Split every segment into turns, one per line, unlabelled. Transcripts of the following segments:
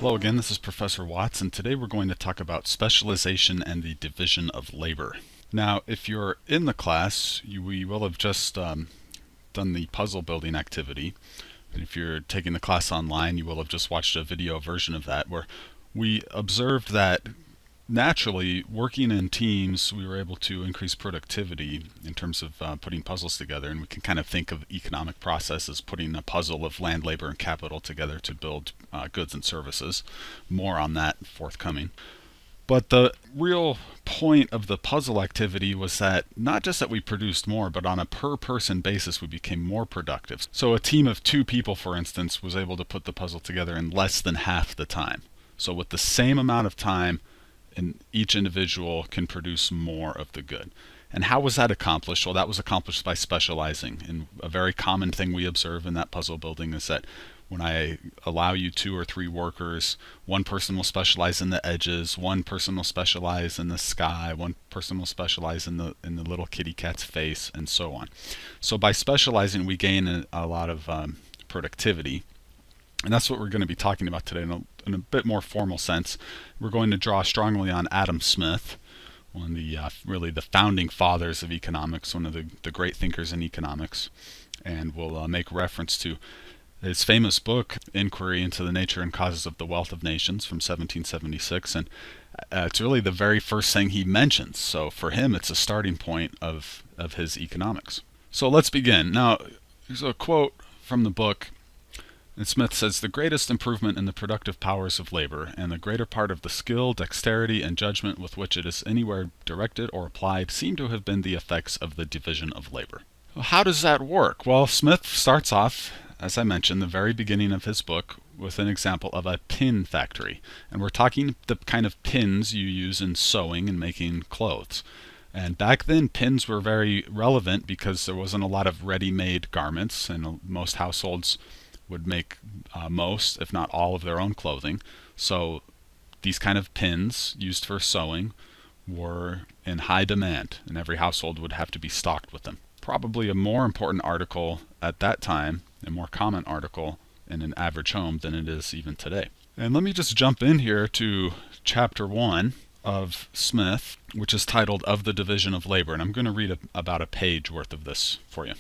Hello again, this is Professor Watts, and today we're going to talk about specialization and the division of labor. Now, if you're in the class, we will have just done the puzzle building activity. And if you're taking the class online, you will have just watched a video version of that where we observed that naturally, working in teams, we were able to increase productivity in terms of putting puzzles together, and we can kind of think of economic process as putting a puzzle of land, labor, and capital together to build goods and services. More on that forthcoming. But the real point of the puzzle activity was that not just that we produced more, but on a per person basis we became more productive. So a team of 2 people, for instance, was able to put the puzzle together in less than half the time. So with the same amount of time, and each individual can produce more of the good. And how was that accomplished? Well, that was accomplished by specializing. And a very common thing we observe in that puzzle building is that when I allow you 2 or 3 workers, one person will specialize in the edges, one person will specialize in the sky, one person will specialize in the little kitty cat's face, and so on. So by specializing, we gain a lot of productivity. And that's what we're going to be talking about today in a bit more formal sense. We're going to draw strongly on Adam Smith, one of the really the founding fathers of economics, one of the great thinkers in economics. And we'll make reference to his famous book, Inquiry into the Nature and Causes of the Wealth of Nations from 1776. And it's really the very first thing he mentions. So for him, it's a starting point of his economics. So let's begin. Now, here's a quote from the book. And Smith says, "The greatest improvement in the productive powers of labor, and the greater part of the skill, dexterity, and judgment with which it is anywhere directed or applied, seem to have been the effects of the division of labor." Well, how does that work? Well, Smith starts off, as I mentioned, the very beginning of his book with an example of a pin factory. And we're talking the kind of pins you use in sewing and making clothes. And back then, pins were very relevant because there wasn't a lot of ready-made garments, and most households would make most, if not all, of their own clothing. So these kind of pins used for sewing were in high demand, and every household would have to be stocked with them. Probably a more important article at that time, a more common article in an average home than it is even today. And let me just jump in here to chapter 1 of Smith, which is titled Of the Division of Labor, and I'm going to read about a page worth of this for you.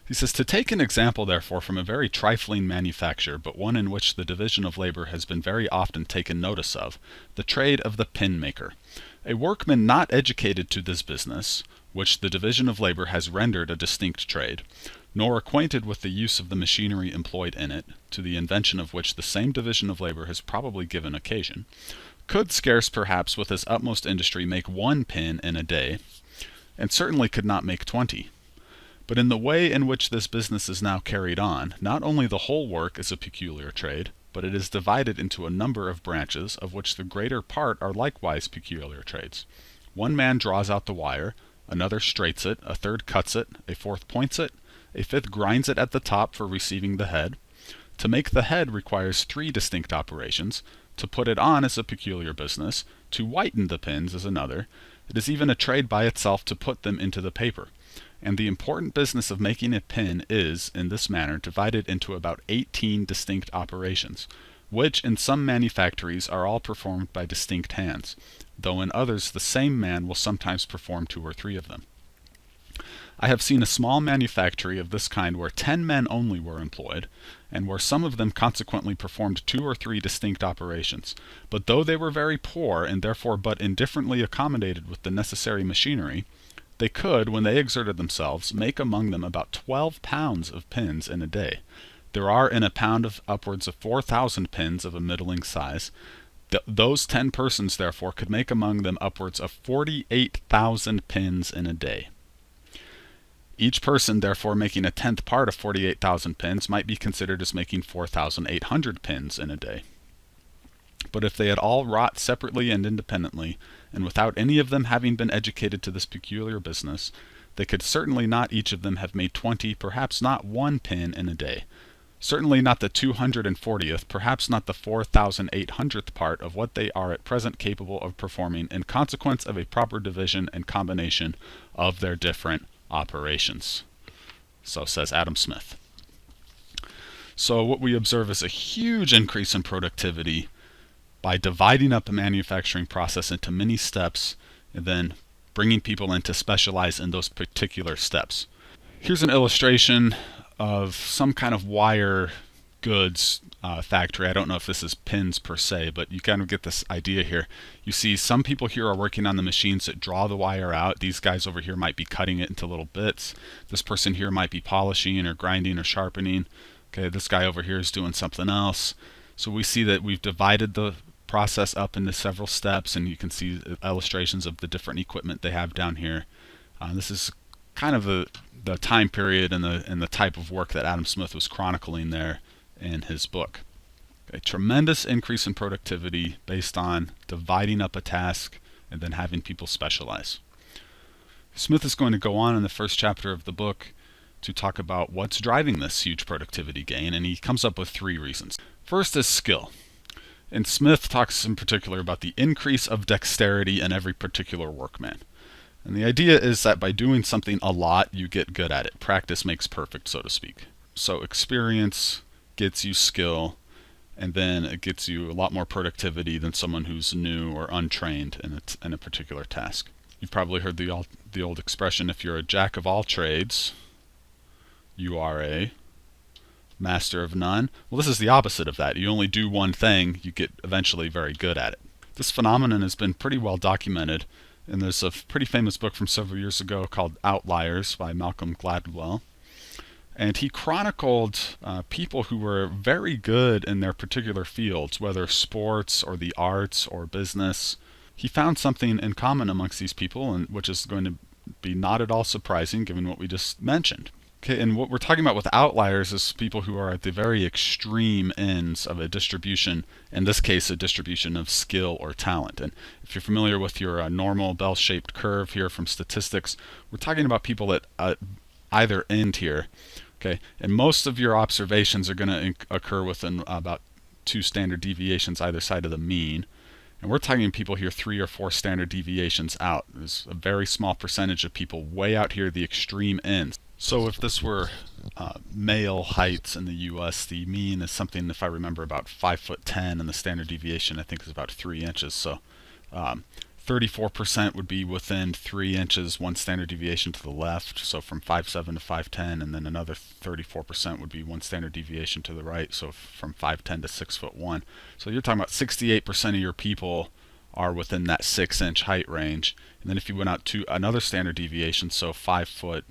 He says, "To take an example, therefore, from a very trifling manufacture, but one in which the division of labor has been very often taken notice of, the trade of the pin maker. A workman not educated to this business, which the division of labor has rendered a distinct trade, nor acquainted with the use of the machinery employed in it, to the invention of which the same division of labor has probably given occasion, could scarce perhaps with his utmost industry make 1 pin in a day, and certainly could not make 20. But in the way in which this business is now carried on, not only the whole work is a peculiar trade, but it is divided into a number of branches, of which the greater part are likewise peculiar trades. One man draws out the wire, another straights it, a third cuts it, a fourth points it, a fifth grinds it at the top for receiving the head. To make the head requires 3 distinct operations. To put it on is a peculiar business. To whiten the pins is another. It is even a trade by itself to put them into the paper. And the important business of making a pin is, in this manner, divided into about 18 distinct operations, which in some manufactories are all performed by distinct hands, though in others the same man will sometimes perform 2 or 3 of them. I have seen a small manufactory of this kind where 10 men only were employed, and where some of them consequently performed 2 or 3 distinct operations. But though they were very poor, and therefore but indifferently accommodated with the necessary machinery, they could, when they exerted themselves, make among them about 12 pounds of pins in a day. There are in a pound of upwards of 4,000 pins of a middling size. Those 10 persons, therefore, could make among them upwards of 48,000 pins in a day. Each person, therefore, making a 10th part of 48,000 pins might be considered as making 4,800 pins in a day. But if they had all wrought separately and independently, and without any of them having been educated to this peculiar business, they could certainly not each of them have made 20, perhaps not 1 pin in a day. Certainly not the 240th, perhaps not the 4,800th part of what they are at present capable of performing in consequence of a proper division and combination of their different operations." So says Adam Smith. So what we observe is a huge increase in productivity by dividing up a manufacturing process into many steps and then bringing people in to specialize in those particular steps. Here's an illustration of some kind of wire goods factory. I don't know if this is pins per se, but you kind of get this idea here. You see some people here are working on the machines that draw the wire out. These guys over here might be cutting it into little bits. This person here might be polishing or grinding or sharpening. Okay, this guy over here is doing something else. So we see that we've divided the process up into several steps, and you can see illustrations of the different equipment they have down here. This is kind of the time period and the type of work that Adam Smith was chronicling there in his book. A tremendous increase in productivity based on dividing up a task and then having people specialize. Smith is going to go on in the first chapter of the book to talk about what's driving this huge productivity gain, and he comes up with 3 reasons. First is skill. And Smith talks in particular about the increase of dexterity in every particular workman. And the idea is that by doing something a lot, you get good at it. Practice makes perfect, so to speak. So experience gets you skill, and then it gets you a lot more productivity than someone who's new or untrained in a particular task. You've probably heard the old expression, if you're a jack of all trades, you are a master of none. Well, this is the opposite of that. You only do one thing, you get eventually very good at it. This phenomenon has been pretty well documented, and there's a pretty famous book from several years ago called Outliers by Malcolm Gladwell. And he chronicled people who were very good in their particular fields, whether sports or the arts or business. He found something in common amongst these people, and which is going to be not at all surprising given what we just mentioned. Okay, and what we're talking about with outliers is people who are at the very extreme ends of a distribution, in this case a distribution of skill or talent. And if you're familiar with your normal bell-shaped curve here from statistics, we're talking about people at either end here. Okay, and most of your observations are going to occur within about 2 standard deviations either side of the mean. And we're talking people here 3 or 4 standard deviations out. There's a very small percentage of people way out here at the extreme ends. So if this were male heights in the U.S., the mean is something, if I remember, about 5'10", and the standard deviation I think is about 3 inches. So 34% would be within 3 inches, 1 standard deviation to the left, so from 5'7" to 5'10", and then another 34% would be 1 standard deviation to the right, so from 5'10" to 6'1". So you're talking about 68% of your people are within that 6-inch height range. And then if you went out to another standard deviation, so 5'4"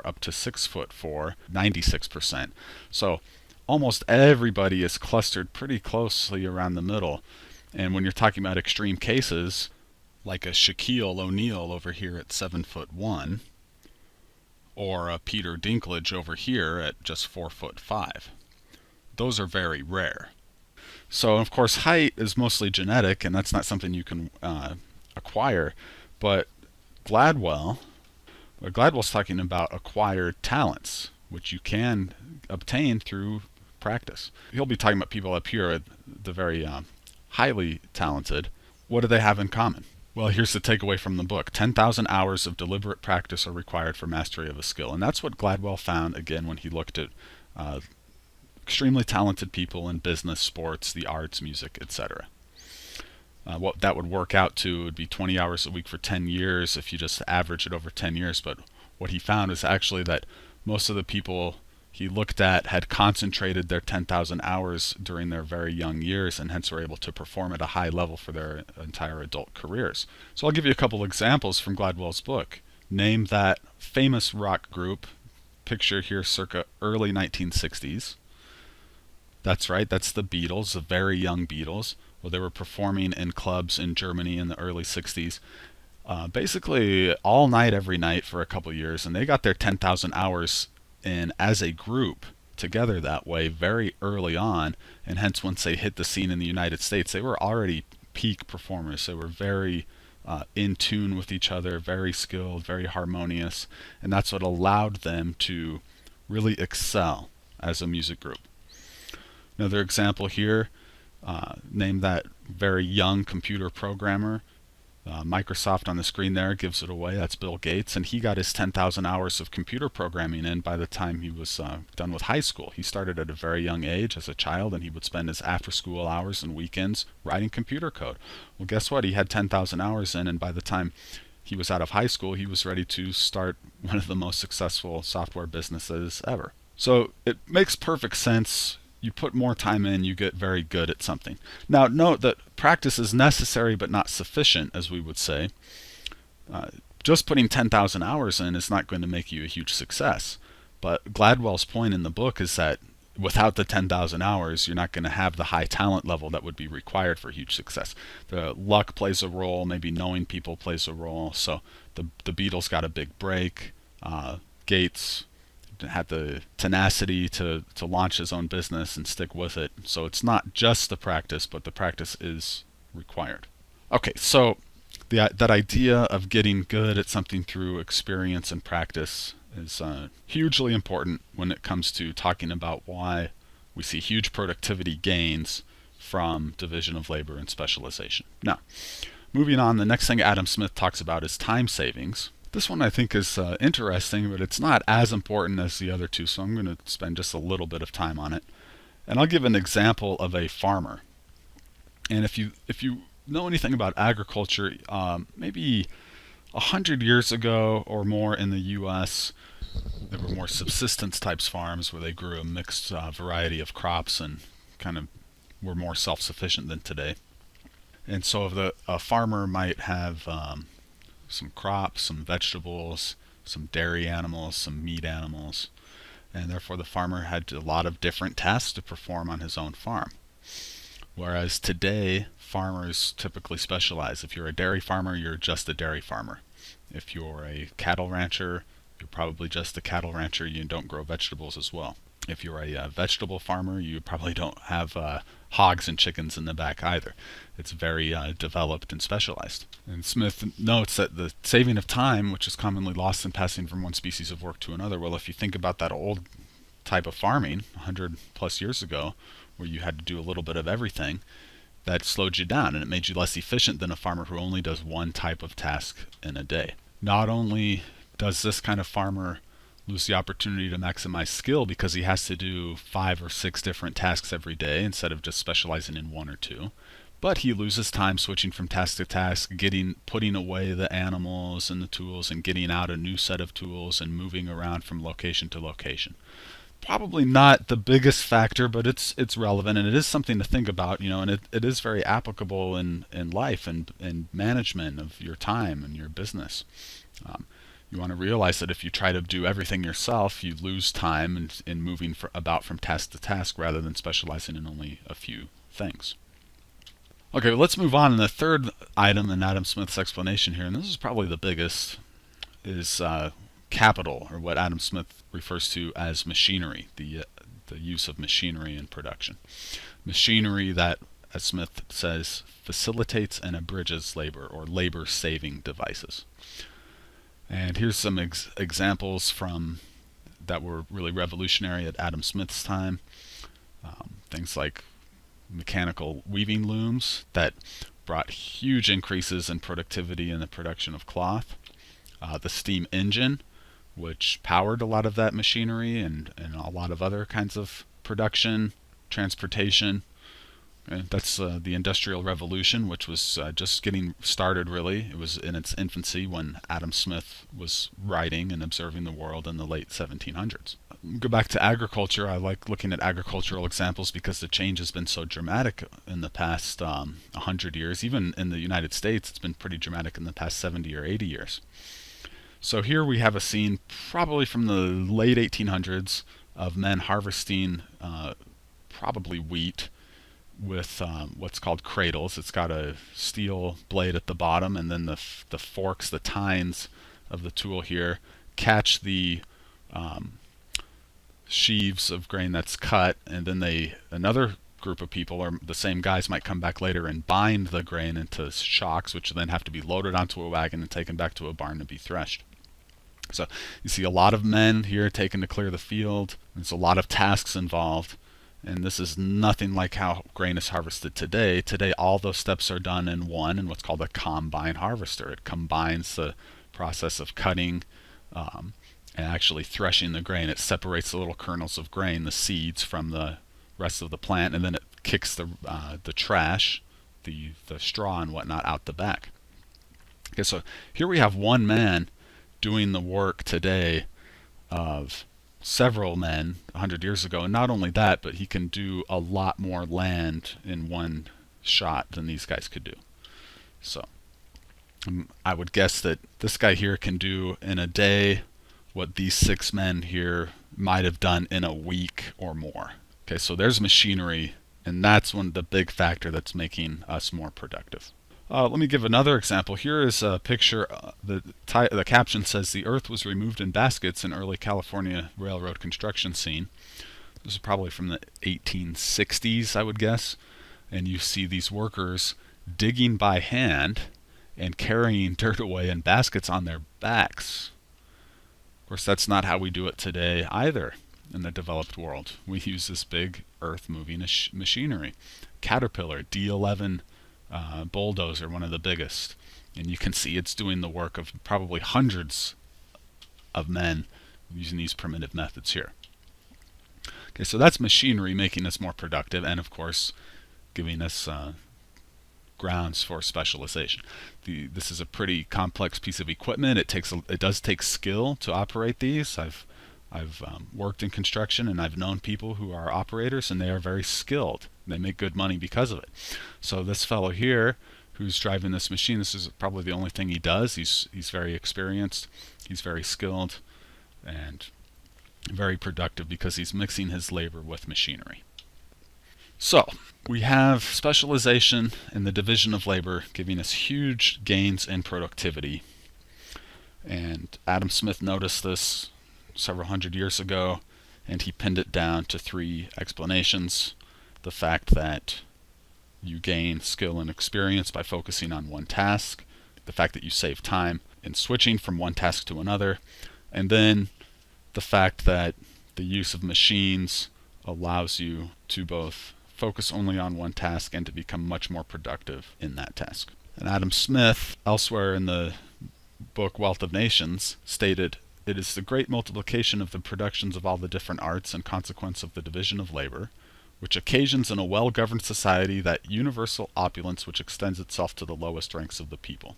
up to 6'4", 96%. So almost everybody is clustered pretty closely around the middle. And when you're talking about extreme cases, like a Shaquille O'Neal over here at 7'1", or a Peter Dinklage over here at just 4'5", those are very rare. So of course height is mostly genetic, and that's not something you can acquire. But Gladwell's talking about acquired talents, which you can obtain through practice. He'll be talking about people up here at the very highly talented. What do they have in common? Well, here's the takeaway from the book. 10,000 hours of deliberate practice are required for mastery of a skill. And that's what Gladwell found, again, when he looked at extremely talented people in business, sports, the arts, music, etc. What that would work out to would be 20 hours a week for 10 years if you just average it over 10 years. But what he found is actually that most of the people he looked at had concentrated their 10,000 hours during their very young years, and hence were able to perform at a high level for their entire adult careers. So I'll give you a couple examples from Gladwell's book. Name that famous rock group, picture here circa early 1960s. That's right, that's the Beatles, the very young Beatles. Well, they were performing in clubs in Germany in the early 60s. Basically all night, every night for a couple years, and they got their 10,000 hours in as a group together that way very early on, and hence once they hit the scene in the United States, they were already peak performers. They were very in tune with each other, very skilled, very harmonious, and that's what allowed them to really excel as a music group. Another example here, name that very young computer programmer. Microsoft on the screen there gives it away. That's Bill Gates, and he got his 10,000 hours of computer programming in by the time he was done with high school. He started at a very young age as a child, and he would spend his after-school hours and weekends writing computer code. Well, guess what? He had 10,000 hours in, and by the time he was out of high school, he was ready to start one of the most successful software businesses ever. So it makes perfect sense. You put more time in, you get very good at something. Now, note that practice is necessary but not sufficient, as we would say. Just putting 10,000 hours in is not going to make you a huge success. But Gladwell's point in the book is that without the 10,000 hours, you're not going to have the high talent level that would be required for huge success. The luck plays a role, maybe knowing people plays a role. So the Beatles got a big break. Gates had the tenacity to launch his own business and stick with it. So it's not just the practice, but the practice is required. Okay, so that idea of getting good at something through experience and practice is hugely important when it comes to talking about why we see huge productivity gains from division of labor and specialization. Now, moving on, the next thing Adam Smith talks about is time savings. This one I think is interesting, but it's not as important as the other two, so I'm going to spend just a little bit of time on it. And I'll give an example of a farmer. And if you know anything about agriculture, maybe 100 years ago or more in the U.S., there were more subsistence types farms where they grew a mixed variety of crops and kind of were more self-sufficient than today. And so a farmer might have some crops, some vegetables, some dairy animals, some meat animals, and therefore the farmer had a lot of different tasks to perform on his own farm. Whereas today, farmers typically specialize. If you're a dairy farmer, you're just a dairy farmer. If you're a cattle rancher, you're probably just a cattle rancher. You don't grow vegetables as well. If you're a vegetable farmer, you probably don't have hogs and chickens in the back either. It's very developed and specialized. And Smith notes that the saving of time, which is commonly lost in passing from one species of work to another, well, if you think about that old type of farming 100 plus years ago, where you had to do a little bit of everything, that slowed you down and it made you less efficient than a farmer who only does one type of task in a day. Not only does this kind of farmer lose the opportunity to maximize skill because he has to do 5 or 6 different tasks every day instead of just specializing in 1 or 2, but he loses time switching from task to task, putting away the animals and the tools and getting out a new set of tools and moving around from location to location. Probably not the biggest factor, but it's relevant, and it is something to think about, and it is very applicable in life and management of your time and your business. You want to realize that if you try to do everything yourself, you lose time in moving about from task to task rather than specializing in only a few things. Okay, well, let's move on. And the third item in Adam Smith's explanation here, and this is probably the biggest, is capital, or what Adam Smith refers to as machinery, the use of machinery in production. Machinery that, as Smith says, facilitates and abridges labor, or labor-saving devices. And here's some examples that were really revolutionary at Adam Smith's time. Things like mechanical weaving looms that brought huge increases in productivity in the production of cloth. The steam engine, which powered a lot of that machinery and a lot of other kinds of production, transportation. That's the Industrial Revolution, which was just getting started, really. It was in its infancy when Adam Smith was writing and observing the world in the late 1700s. Go back to agriculture. I like looking at agricultural examples because the change has been so dramatic in the past 100 years. Even in the United States, it's been pretty dramatic in the past 70 or 80 years. So here we have a scene probably from the late 1800s of men harvesting probably wheat with what's called cradles. It's got a steel blade at the bottom, and then the forks, the tines of the tool here, catch the sheaves of grain that's cut, and then another group of people, or the same guys, might come back later and bind the grain into shocks, which then have to be loaded onto a wagon and taken back to a barn to be threshed. So you see a lot of men here taken to clear the field. There's a lot of tasks involved. And this is nothing like how grain is harvested today. Today, all those steps are done in what's called a combine harvester. It combines the process of cutting and actually threshing the grain. It separates the little kernels of grain, the seeds, from the rest of the plant, and then it kicks the trash, the straw and whatnot, out the back. Okay, so here we have one man doing the work today of several men 100 years ago. And not only that, but he can do a lot more land in one shot than these guys could do. So I would guess that this guy here can do in a day what these 6 men here might have done in a week or more. Okay, so there's machinery, and that's the big factor that's making us more productive. Let me give another example. Here is a picture. The caption says, "The earth was removed in baskets in early California railroad construction scene." This is probably from the 1860s, I would guess. And you see these workers digging by hand and carrying dirt away in baskets on their backs. Of course, that's not how we do it today either in the developed world. We use this big earth-moving machinery. Caterpillar D11 bulldozer, one of the biggest, and you can see it's doing the work of probably hundreds of men using these primitive methods here. Okay, so that's machinery making us more productive, and of course giving us grounds for specialization. This is a pretty complex piece of equipment. It does take skill to operate these. I've worked in construction, and I've known people who are operators, and they are very skilled. They make good money because of it. So this fellow here who's driving this machine, this is probably the only thing he does. He's very experienced, he's very skilled, and very productive because he's mixing his labor with machinery. So we have specialization in the division of labor giving us huge gains in productivity. And Adam Smith noticed this several hundred years ago, and he pinned it down to 3 explanations. The fact that you gain skill and experience by focusing on one task, the fact that you save time in switching from one task to another, and then the fact that the use of machines allows you to both focus only on one task and to become much more productive in that task. And Adam Smith, elsewhere in the book Wealth of Nations, stated, "It is the great multiplication of the productions of all the different arts and consequence of the division of labor, which occasions in a well-governed society that universal opulence which extends itself to the lowest ranks of the people."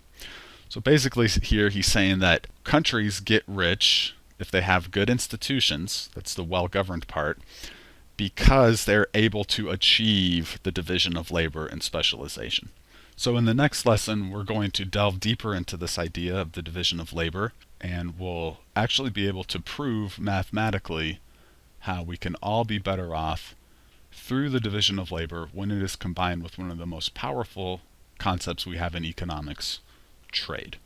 So basically here he's saying that countries get rich if they have good institutions, that's the well-governed part, because they're able to achieve the division of labor and specialization. So in the next lesson, we're going to delve deeper into this idea of the division of labor, and we'll actually be able to prove mathematically how we can all be better off through the division of labor when it is combined with one of the most powerful concepts we have in economics, trade.